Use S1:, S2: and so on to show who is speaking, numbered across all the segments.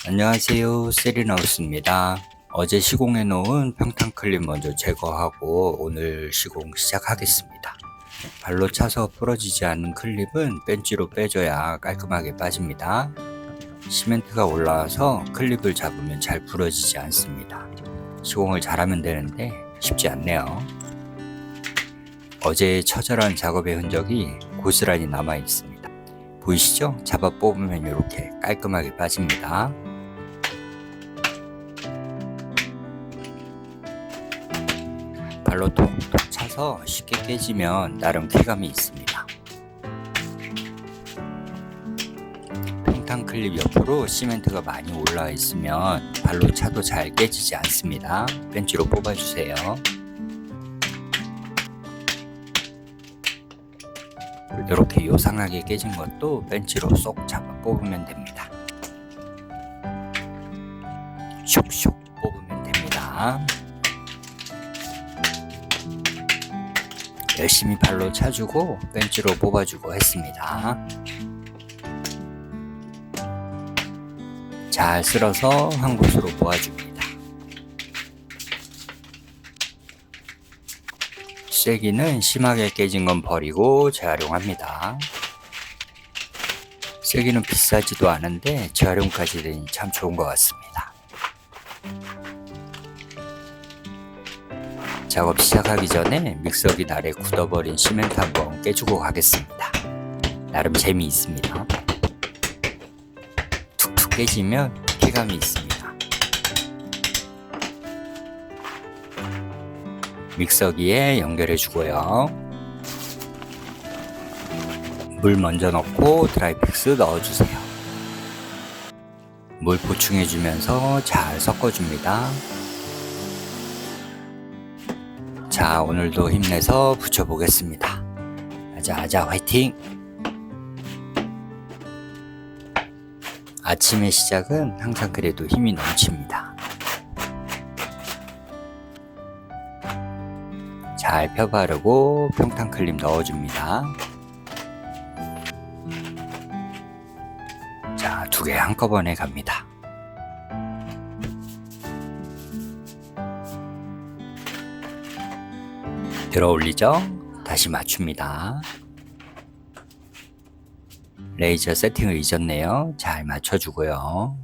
S1: 안녕하세요, 세리나우스입니다. 어제 시공해 놓은 평탄 클립 먼저 제거하고 오늘 시공 시작하겠습니다. 발로 차서 부러지지 않는 클립은 벤치로 빼줘야 깔끔하게 빠집니다. 시멘트가 올라와서 클립을 잡으면 잘 부러지지 않습니다. 시공을 잘하면 되는데 쉽지 않네요. 어제 처절한 작업의 흔적이 고스란히 남아 있습니다. 보이시죠? 잡아 뽑으면 이렇게 깔끔하게 빠집니다. 발로 톡톡 차서 쉽게 깨지면 나름 쾌감이 있습니다. 평탄 클립 옆으로 시멘트가 많이 올라와 있으면 발로 차도 잘 깨지지 않습니다. 벤치로 뽑아주세요. 이렇게 요상하게 깨진 것도 벤치로 쏙 잡아 뽑으면 됩니다. 슉슉 뽑으면 됩니다. 열심히 발로 차주고 벤치로 뽑아주고 했습니다. 잘 쓸어서 한 곳으로 모아줍니다. 쐐기는 심하게 깨진 건 버리고 재활용합니다. 쐐기는 비싸지도 않은데 재활용까지 되니 참 좋은 것 같습니다. 작업 시작하기 전에 믹서기 날에 굳어버린 시멘트 한번 깨주고 가겠습니다. 나름 재미있습니다. 툭툭 깨지면 쾌감이 있습니다. 믹서기에 연결해 주고요. 물 먼저 넣고 드라이픽스 넣어주세요. 물 보충해 주면서 잘 섞어줍니다. 자, 오늘도 힘내서 붙여보겠습니다. 아자아자 화이팅! 아침의 시작은 항상 그래도 힘이 넘칩니다. 잘 펴바르고 평탄 클립 넣어줍니다. 자, 2개 한꺼번에 갑니다. 들어 올리죠? 다시 맞춥니다. 레이저 세팅을 잊었네요. 잘 맞춰주고요.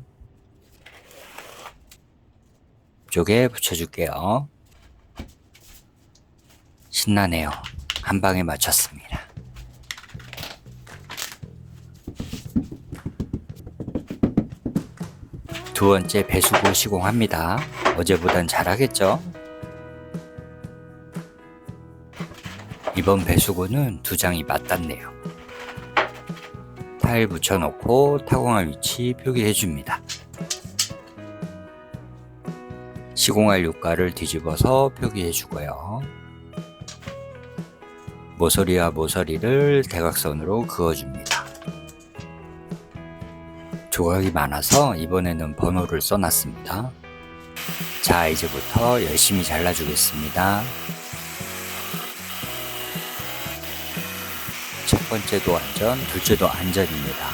S1: 이쪽에 붙여줄게요. 신나네요. 한 방에 맞췄습니다. 두 번째 배수구 시공합니다. 어제보단 잘하겠죠? 이번 배수구는 2장이 맞닿네요. 타일 붙여놓고 타공할 위치 표기해줍니다. 시공할 유가를 뒤집어서 표기해주고요. 모서리와 모서리를 대각선으로 그어줍니다. 조각이 많아서 이번에는 번호를 써놨습니다. 자, 이제부터 열심히 잘라주겠습니다. 첫 번째도 안전, 둘째도 안전입니다.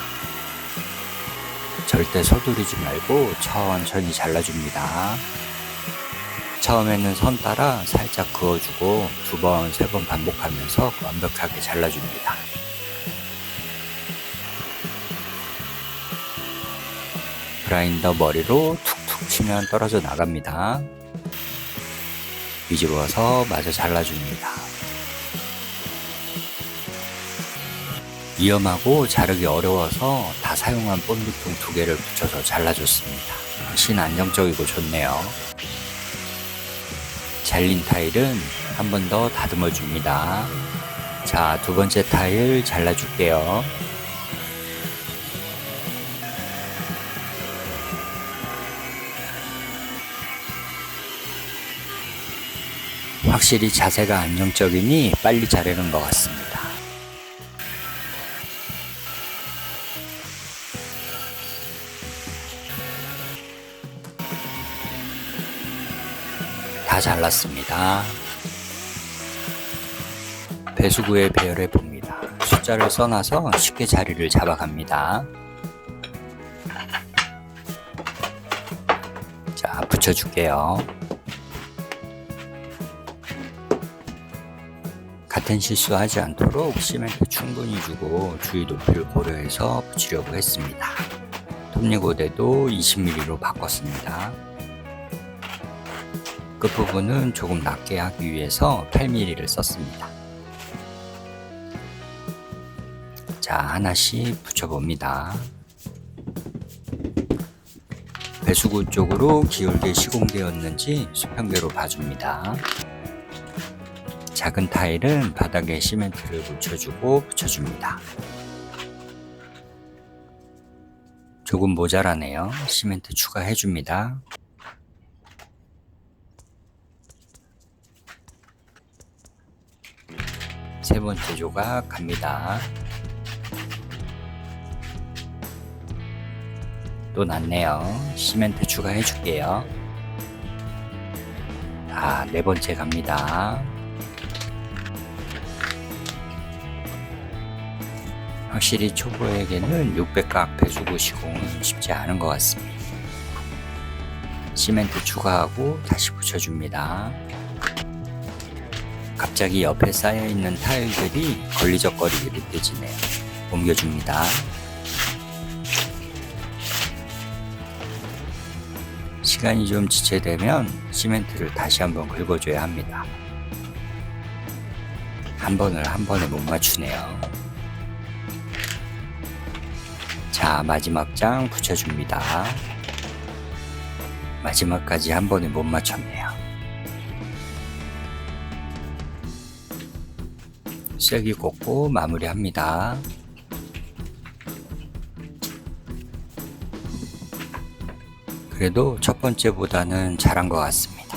S1: 절대 서두르지 말고 천천히 잘라줍니다. 처음에는 선 따라 살짝 그어주고 2번, 3번 반복하면서 완벽하게 잘라줍니다. 그라인더 머리로 툭툭 치면 떨어져 나갑니다. 뒤집어서 마저 잘라줍니다. 위험하고 자르기 어려워서 다 사용한 본드통 2개를 붙여서 잘라줬습니다. 훨씬 안정적이고 좋네요. 잘린 타일은 한 번 더 다듬어 줍니다. 자, 2번째 타일 잘라줄게요. 확실히 자세가 안정적이니 빨리 자르는 것 같습니다. 다 잘랐습니다. 배수구에 배열해 봅니다. 숫자를 써놔서 쉽게 자리를 잡아갑니다. 붙여줄게요. 같은 실수하지 않도록 시멘트 충분히 주고 주위 높이를 고려해서 붙이려고 했습니다. 톱니고대도 20mm로 바꿨습니다. 끝부분은 조금 낮게 하기 위해서 8mm를 썼습니다. 자, 하나씩 붙여봅니다. 배수구 쪽으로 기울게 시공되었는지 수평대로 봐줍니다. 작은 타일은 바닥에 시멘트를 묻혀주고 붙여줍니다. 조금 모자라네요. 시멘트 추가해줍니다. 세 번째 조각 갑니다. 또 낮네요. 시멘트 추가해줄게요. 자, 네 번째 갑니다. 확실히 초보에게는 600각 배수구 시공은 쉽지 않은 것 같습니다. 시멘트 추가하고 다시 붙여줍니다. 갑자기 옆에 쌓여있는 타일들이 걸리적거리게 느껴지네요. 옮겨줍니다. 시간이 좀 지체되면 시멘트를 다시 한번 긁어줘야 합니다. 한 번에 못 맞추네요. 자, 마지막 장 붙여줍니다. 마지막까지 한 번에 못 맞췄네요. 쐐기 꽂고 마무리합니다. 그래도 첫 번째보다는 잘한 것 같습니다.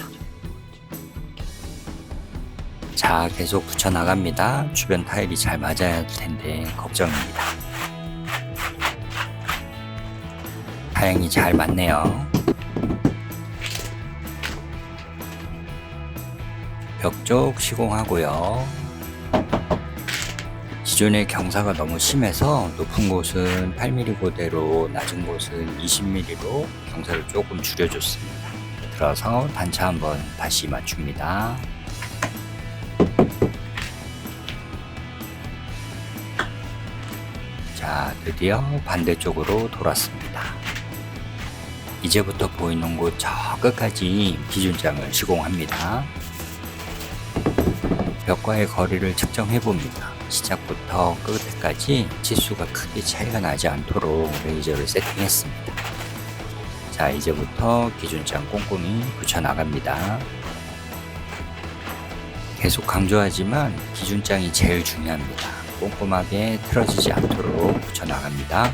S1: 자, 계속 붙여나갑니다. 주변 타일이 잘 맞아야 할 텐데 걱정입니다. 다행히 잘 맞네요. 벽 쪽 시공하고요. 기존의 경사가 너무 심해서 높은 곳은 8mm 고대로 낮은 곳은 20mm로 경사를 조금 줄여줬습니다. 들어서 단차 한번 다시 맞춥니다. 자, 드디어 반대쪽으로 돌았습니다. 이제부터 보이는 곳 저 끝까지 기준장을 시공합니다. 벽과의 거리를 측정해 봅니다. 시작부터 끝까지 치수가 크게 차이가 나지 않도록 레이저를 세팅했습니다. 자, 이제부터 기준장 꼼꼼히 붙여나갑니다. 계속 강조하지만 기준장이 제일 중요합니다. 꼼꼼하게 틀어지지 않도록 붙여나갑니다.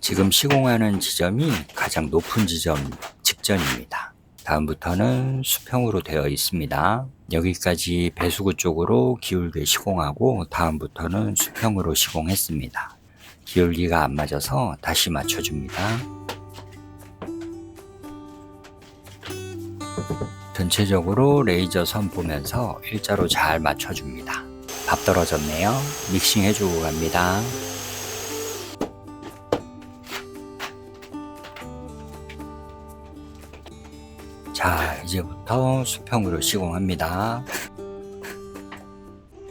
S1: 지금 시공하는 지점이 가장 높은 지점 직전입니다. 다음부터는 수평으로 되어 있습니다. 여기까지 배수구 쪽으로 기울게 시공하고 다음부터는 수평으로 시공했습니다. 기울기가 안 맞아서 다시 맞춰줍니다. 전체적으로 레이저 선 보면서 일자로 잘 맞춰줍니다. 밥 떨어졌네요. 믹싱 해주고 갑니다. 자, 이제부터 수평으로 시공합니다.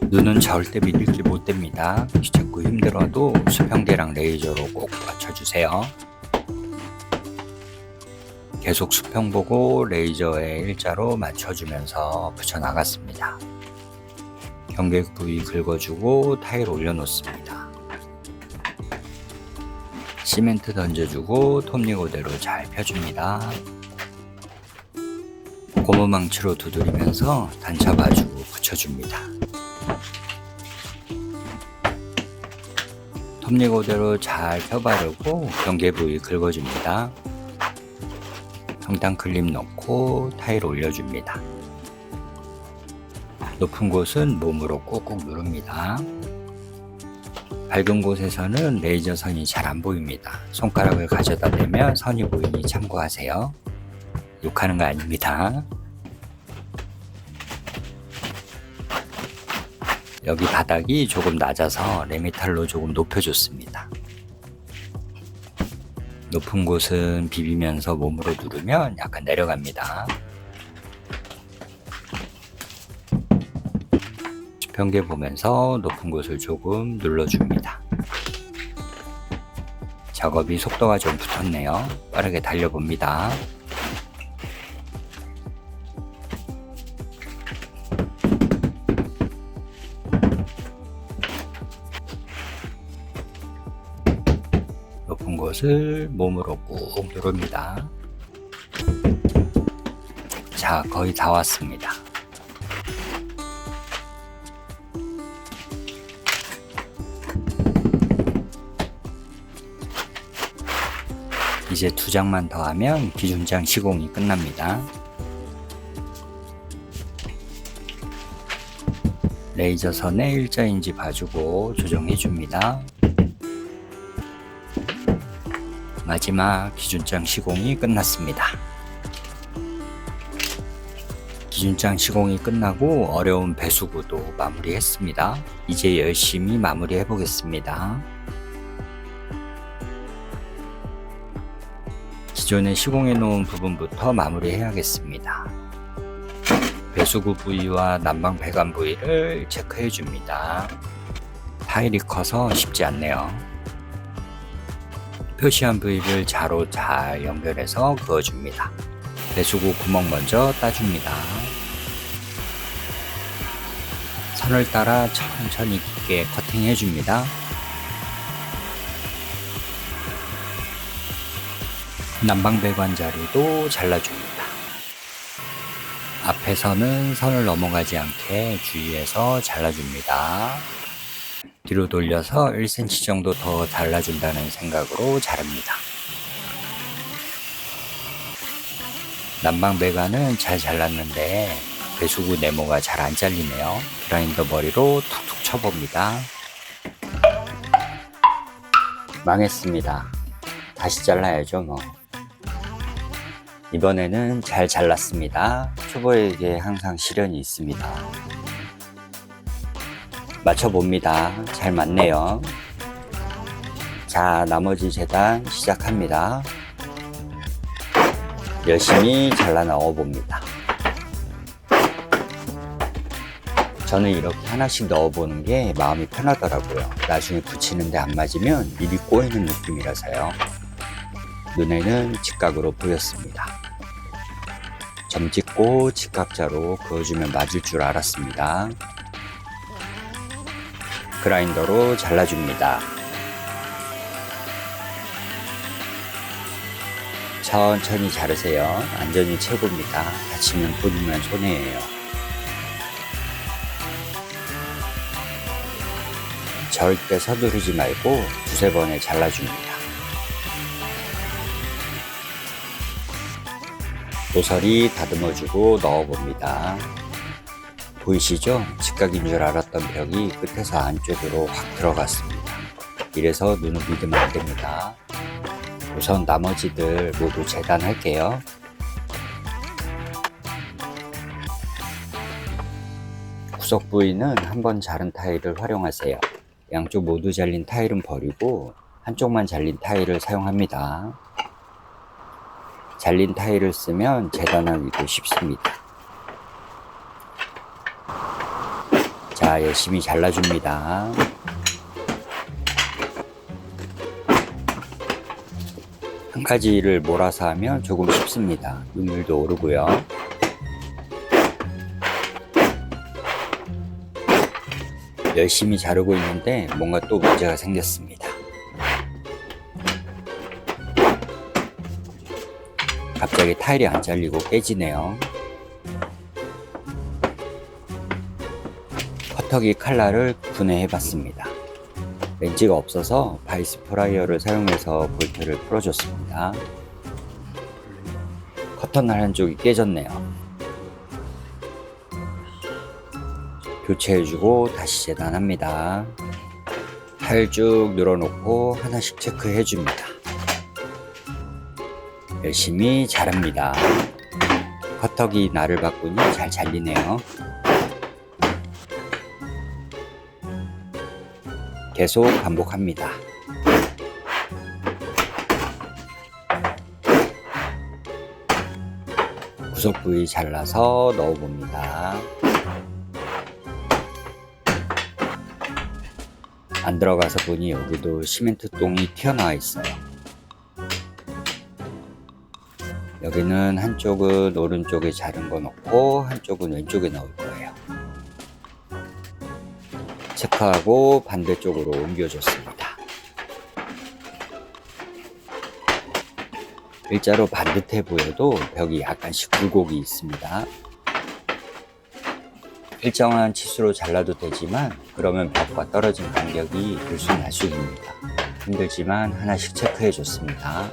S1: 눈은 절대 믿을 게 못 됩니다. 귀찮고 힘들어도 수평대랑 레이저로 꼭 맞춰주세요. 계속 수평 보고 레이저에 일자로 맞춰주면서 붙여나갔습니다. 경계 부위 긁어주고 타일 올려놓습니다. 시멘트 던져주고 톱니고대로 잘 펴줍니다. 고무망치로 두드리면서 단차 봐주고 붙여줍니다. 톱니고대로 잘 펴바르고 경계 부위 긁어줍니다. 성당 클립 넣고 타일 올려줍니다. 높은 곳은 몸으로 꾹꾹 누릅니다. 밝은 곳에서는 레이저 선이 잘 안 보입니다. 손가락을 가져다 대면 선이 보이니 참고하세요. 욕하는 거 아닙니다. 여기 바닥이 조금 낮아서 레미탈로 조금 높여줬습니다. 높은 곳은 비비면서 몸으로 누르면 약간 내려갑니다. 수평계 보면서 높은 곳을 조금 눌러줍니다. 작업이 속도가 좀 붙었네요. 빠르게 달려봅니다. 높은 곳을 몸으로 꾹 누릅니다. 자, 거의 다 왔습니다. 이제 2장만 더 하면 기준장 시공이 끝납니다. 레이저 선에 일자인지 봐주고 조정해 줍니다. 마지막 기준장 시공이 끝났습니다. 기준장 시공이 끝나고 어려운 배수구도 마무리했습니다. 이제 열심히 마무리해 보겠습니다. 기존에 시공해 놓은 부분부터 마무리해야겠습니다. 배수구 부위와 난방 배관 부위를 체크해 줍니다. 파일이 커서 쉽지 않네요. 표시한 부위를 자로 잘 연결해서 그어줍니다. 배수구 구멍 먼저 따줍니다. 선을 따라 천천히 깊게 커팅해 줍니다. 난방배관 자리도 잘라줍니다. 앞에서는 선을 넘어가지 않게 주의해서 잘라줍니다. 뒤로 돌려서 1cm 정도 더 잘라준다는 생각으로 자릅니다. 난방배관은 잘 잘랐는데 배수구 네모가 잘 안 잘리네요. 그라인더 머리로 툭툭 쳐봅니다. 망했습니다. 다시 잘라야죠 뭐. 이번에는 잘 잘랐습니다. 초보에게 항상 시련이 있습니다. 맞춰봅니다. 잘 맞네요. 자, 나머지 재단 시작합니다. 열심히 잘라 넣어봅니다. 저는 이렇게 하나씩 넣어보는 게 마음이 편하더라고요. 나중에 붙이는데 안 맞으면 입이 꼬이는 느낌이라서요. 눈에는 직각으로 보였습니다. 점 찍고 직각자로 그어주면 맞을 줄 알았습니다. 그라인더로 잘라줍니다. 천천히 자르세요. 안전이 최고입니다. 다치면 본인만 손해예요. 절대 서두르지 말고 두세 번에 잘라줍니다. 모서리 다듬어주고 넣어봅니다. 보이시죠? 직각인 줄 알았던 벽이 끝에서 안쪽으로 확 들어갔습니다. 이래서 눈을 믿으면 안 됩니다. 우선 나머지들 모두 재단할게요. 구석 부위는 한번 자른 타일을 활용하세요. 양쪽 모두 잘린 타일은 버리고 한쪽만 잘린 타일을 사용합니다. 잘린 타일을 쓰면 재단하기도 쉽습니다. 자, 열심히 잘라줍니다. 한 가지를 몰아서 하면 조금 쉽습니다. 눈물도 오르고요. 열심히 자르고 있는데 뭔가 또 문제가 생겼습니다. 갑자기 타일이 안 잘리고 깨지네요. 커터기 칼날을 분해해 봤습니다. 렌즈가 없어서 바이스 프라이어를 사용해서 볼트를 풀어줬습니다. 커터날 한쪽이 깨졌네요. 교체해주고 다시 재단합니다. 타일 쭉 늘어놓고 하나씩 체크해줍니다. 열심히 자릅니다. 커터기 날을 바꾸니 잘 잘리네요. 계속 반복합니다. 구석 부위 잘라서 넣어봅니다. 안 들어가서 보니 여기도 시멘트 똥이 튀어나와 있어요. 여기는 한쪽은 오른쪽에 자른 거 넣고 한쪽은 왼쪽에 넣을 거예요. 체크하고 반대쪽으로 옮겨줬습니다. 일자로 반듯해 보여도 벽이 약간씩 굴곡이 있습니다. 일정한 치수로 잘라도 되지만 그러면 벽과 떨어진 간격이 들쑥날쑥입니다. 힘들지만 하나씩 체크해 줬습니다.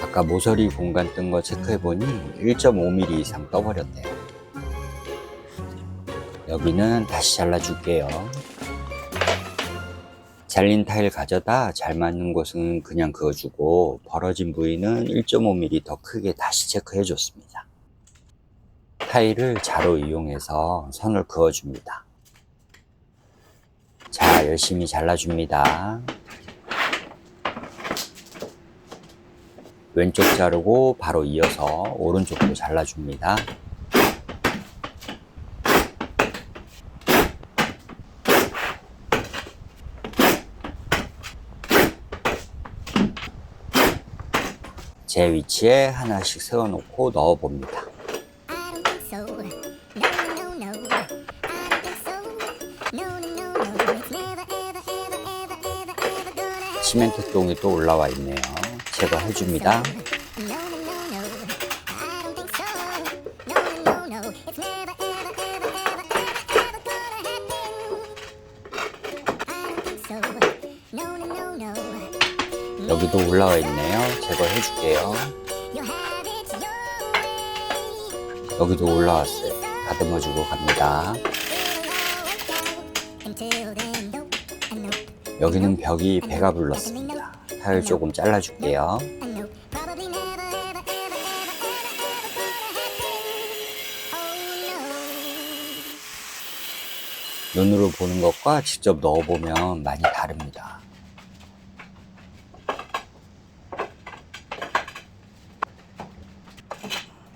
S1: 아까 모서리 공간 뜬 거 체크해 보니 1.5mm 이상 떠버렸네요. 여기는 다시 잘라줄게요. 잘린 타일 가져다 잘 맞는 곳은 그냥 그어주고 벌어진 부위는 1.5mm 더 크게 다시 체크해 줬습니다. 타일을 자로 이용해서 선을 그어줍니다. 자, 열심히 잘라줍니다. 왼쪽 자르고 바로 이어서 오른쪽도 잘라줍니다. 제 위치에 하나씩 세워놓고 넣어봅니다. 시멘트 똥이 또 올라와 있네요. 제거해줍니다. 여기도 올라와 있네요. 제거해줄게요. 여기도 올라왔어요. 다듬어주고 갑니다. 여기는 벽이 배가 불렀습니다. 타일 조금 잘라줄게요. 눈으로 보는 것과 직접 넣어보면 많이 다릅니다.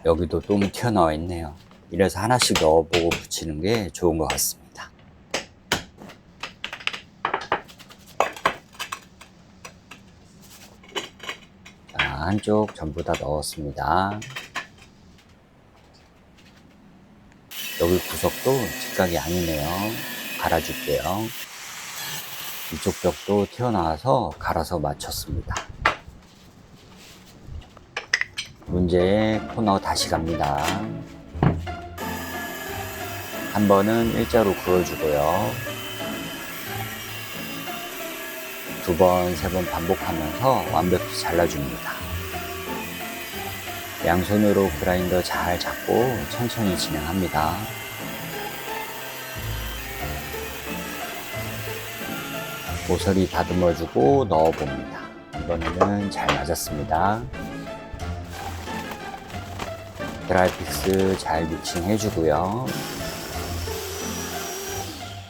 S1: 여기도 똥이 튀어나와 있네요. 이래서 하나씩 넣어보고 붙이는 게 좋은 것 같습니다. 자, 한쪽 전부 다 넣었습니다. 여기 구석도 직각이 아니네요. 갈아줄게요. 이쪽 벽도 튀어나와서 갈아서 맞췄습니다. 문제의 코너 다시 갑니다. 한 번은 일자로 그어주고요. 두 번, 세 번 반복하면서 완벽히 잘라줍니다. 양손으로 그라인더 잘 잡고 천천히 진행합니다. 모서리 다듬어주고 넣어봅니다. 이번에는 잘 맞았습니다. 드라이픽스 잘 믹싱해주고요.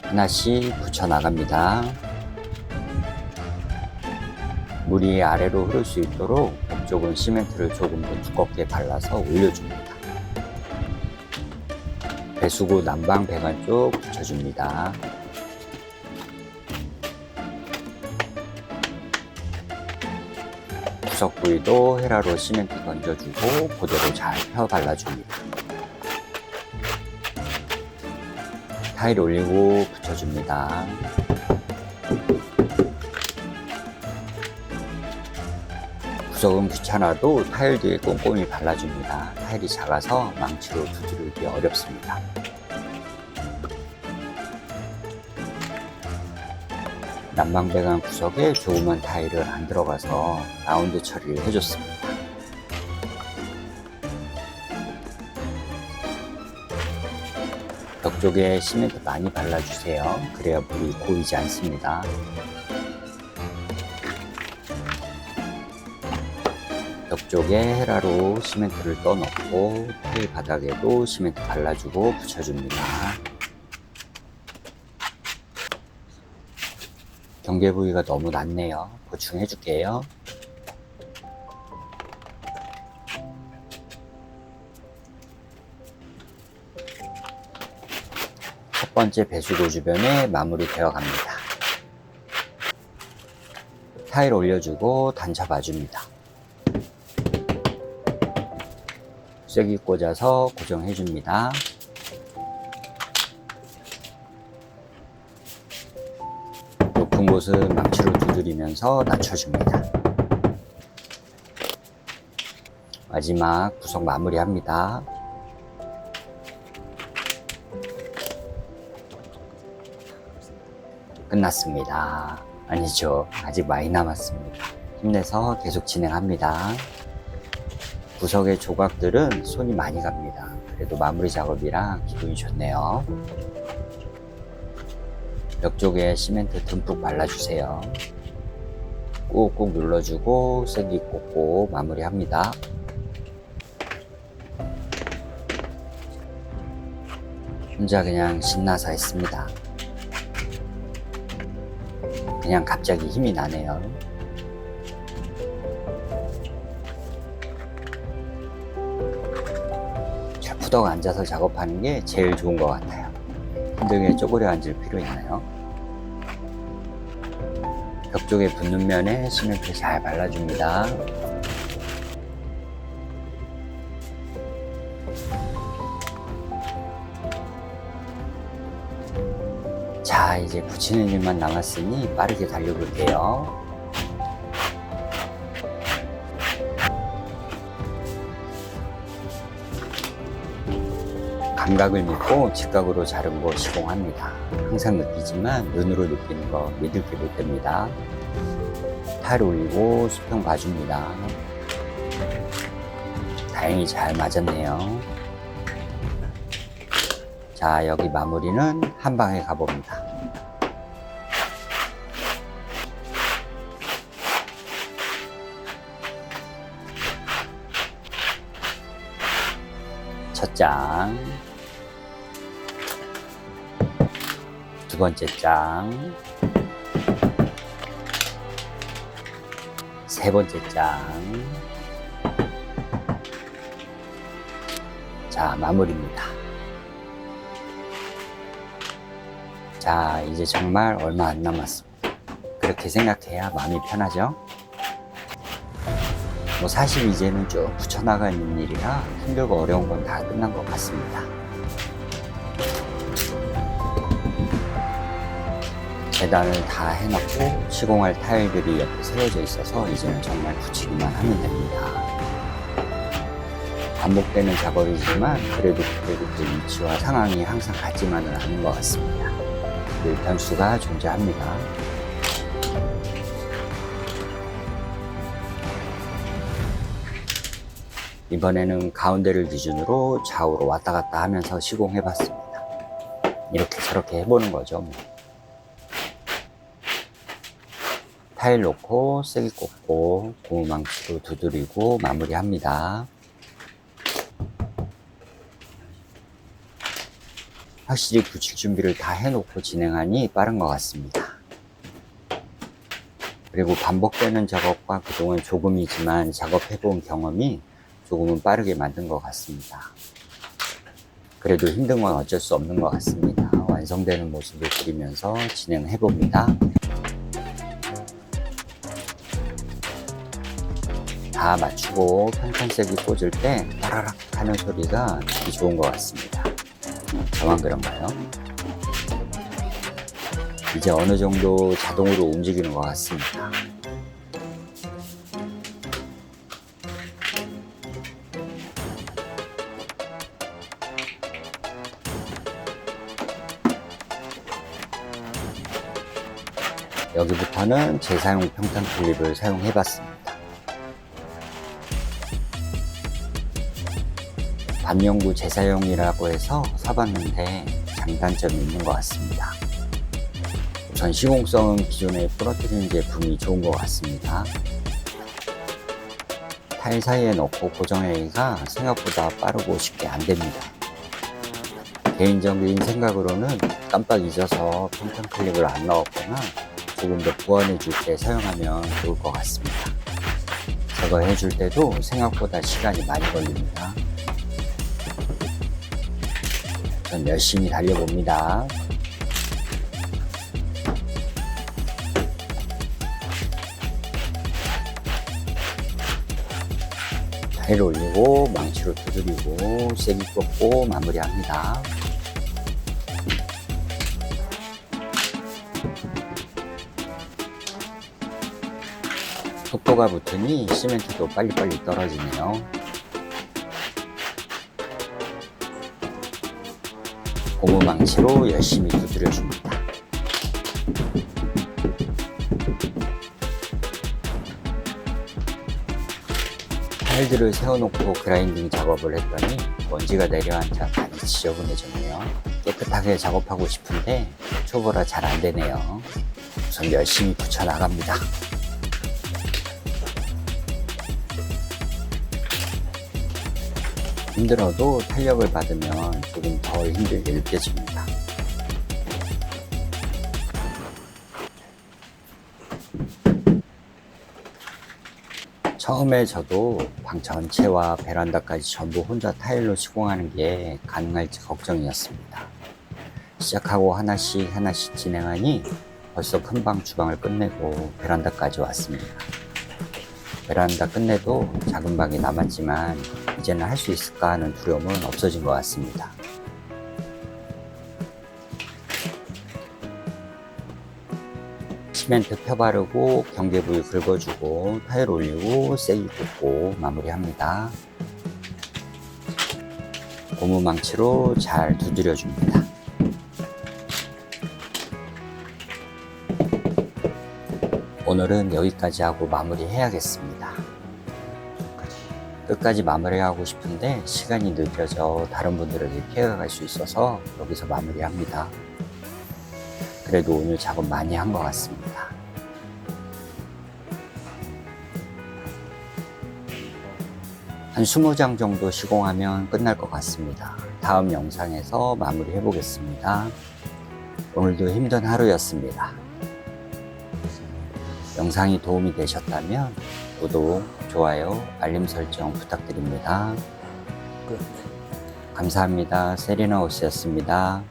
S1: 하나씩 붙여나갑니다. 물이 아래로 흐를 수 있도록 벽쪽은 시멘트를 조금 더 두껍게 발라서 올려줍니다. 배수구 난방 배관 쪽 붙여줍니다. 구석 부위도 헤라로 시멘트 던져주고 그대로 잘 펴 발라줍니다. 타일 올리고 붙여줍니다. 구석은 귀찮아도 타일 뒤에 꼼꼼히 발라줍니다. 타일이 작아서 망치로 두드리기 어렵습니다. 난방배관 구석에 조그만 타일은 안 들어가서 라운드 처리를 해줬습니다. 벽 쪽에 시멘트 많이 발라주세요. 그래야 물이 고이지 않습니다. 벽 쪽에 헤라로 시멘트를 떠넣고 타일 바닥에도 시멘트 발라주고 붙여줍니다. 경계 부위가 너무 낮네요. 보충해 줄게요. 첫 번째 배수구 주변에 마무리 되어 갑니다. 타일 올려주고 단차 봐줍니다. 쐐기 꽂아서 고정해 줍니다. 높은 곳은 망치로 두드리면서 낮춰줍니다. 마지막 구석 마무리합니다. 끝났습니다. 아니죠. 아직 많이 남았습니다. 힘내서 계속 진행합니다. 구석의 조각들은 손이 많이 갑니다. 그래도 마무리 작업이라 기분이 좋네요. 벽 쪽에 시멘트 듬뿍 발라주세요. 꾹꾹 눌러주고 쐐기 꽂고 마무리합니다. 혼자 그냥 신나서 했습니다. 그냥 갑자기 힘이 나네요. 잘 푸덕 앉아서 작업하는 게 제일 좋은 것 같아요. 힘들게 쪼그려 앉을 필요 있나요? 벽 쪽에 붙는 면에 시멘트 잘 발라줍니다. 자, 이제 붙이는 일만 남았으니 빠르게 달려볼게요. 감각을 믿고 직각으로 자른 거 시공합니다. 항상 느끼지만 눈으로 느끼는 거 믿을 게 못 됩니다. 타일 올리고 수평 봐줍니다. 다행히 잘 맞았네요. 자, 여기 마무리는 한 방에 가봅니다. 첫 장, 두 번째 장, 세 번째 장. 자, 마무리입니다. 자, 이제 정말 얼마 안 남았습니다. 그렇게 생각해야 마음이 편하죠? 사실 이제는 쭉 붙여나가는 일이라 힘들고 어려운 건 다 끝난 것 같습니다. 재단을 다 해놓고 시공할 타일들이 옆에 세워져 있어서 이제는 정말 붙이기만 하면 됩니다. 반복되는 작업이지만 그래도 그때 위치와 상황이 항상 같지만은 않은 것 같습니다. 늘 변수가 존재합니다. 이번에는 가운데를 기준으로 좌우로 왔다 갔다 하면서 시공해 봤습니다. 이렇게 저렇게 해보는 거죠. 타일 놓고 쐐기 꽂고 고무망치로 두드리고 마무리합니다. 확실히 붙일 준비를 다 해놓고 진행하니 빠른 것 같습니다. 그리고 반복되는 작업과 그동안 조금이지만 작업해본 경험이 조금은 빠르게 만든 것 같습니다. 그래도 힘든 건 어쩔 수 없는 것 같습니다. 완성되는 모습을 그리면서 진행해봅니다. 다 맞추고 평탄색이 꽂을 때 따라락 하는 소리가 되게 좋은 것 같습니다. 저만 그런가요? 이제 어느 정도 자동으로 움직이는 것 같습니다. 여기부터는 재사용 평탄 클립을 사용해 봤습니다. 반영구 재사용이라고 해서 사봤는데 장단점이 있는 것 같습니다. 우선 시공성은 기존에 부러뜨리는 제품이 좋은 것 같습니다. 타일 사이에 넣고 고정하기가 생각보다 빠르고 쉽게 안 됩니다. 개인적인 생각으로는 깜빡 잊어서 평탄 클립을 안 넣었거나 조금 더 보완해 줄 때 사용하면 좋을 것 같습니다. 제거해 줄 때도 생각보다 시간이 많이 걸립니다. 전 열심히 달려봅니다. 타일 올리고 망치로 두드리고 세게 꺾고 마무리합니다. 속도가 붙으니 시멘트도 빨리빨리 떨어지네요. 고무 망치로 열심히 두드려 줍니다. 타일들을 세워놓고 그라인딩 작업을 했더니 먼지가 내려앉아 많이 지저분해졌네요. 깨끗하게 작업하고 싶은데 초보라 잘 안되네요. 우선 열심히 붙여나갑니다. 힘들어도 탄력을 받으면 조금 덜 힘들게 느껴집니다. 처음에 저도 방 전체와 베란다까지 전부 혼자 타일로 시공하는 게 가능할지 걱정이었습니다. 시작하고 하나씩 진행하니 벌써 큰방 주방을 끝내고 베란다까지 왔습니다. 베란다 끝내도 작은 방이 남았지만 이제는 할 수 있을까 하는 두려움은 없어진 것 같습니다. 시멘트 펴바르고 경계부위 긁어주고 타일 올리고 세게 꽂고 마무리합니다. 고무 망치로 잘 두드려 줍니다. 오늘은 여기까지 하고 마무리 해야겠습니다. 끝까지 마무리하고 싶은데 시간이 늦어져 다른 분들에게 피해가 갈 수 있어서 여기서 마무리합니다. 그래도 오늘 작업 많이 한 것 같습니다. 한 20장 정도 시공하면 끝날 것 같습니다. 다음 영상에서 마무리 해보겠습니다. 오늘도 힘든 하루였습니다. 영상이 도움이 되셨다면 구독, 좋아요, 알림 설정 부탁드립니다. 감사합니다. 세리나우스였습니다.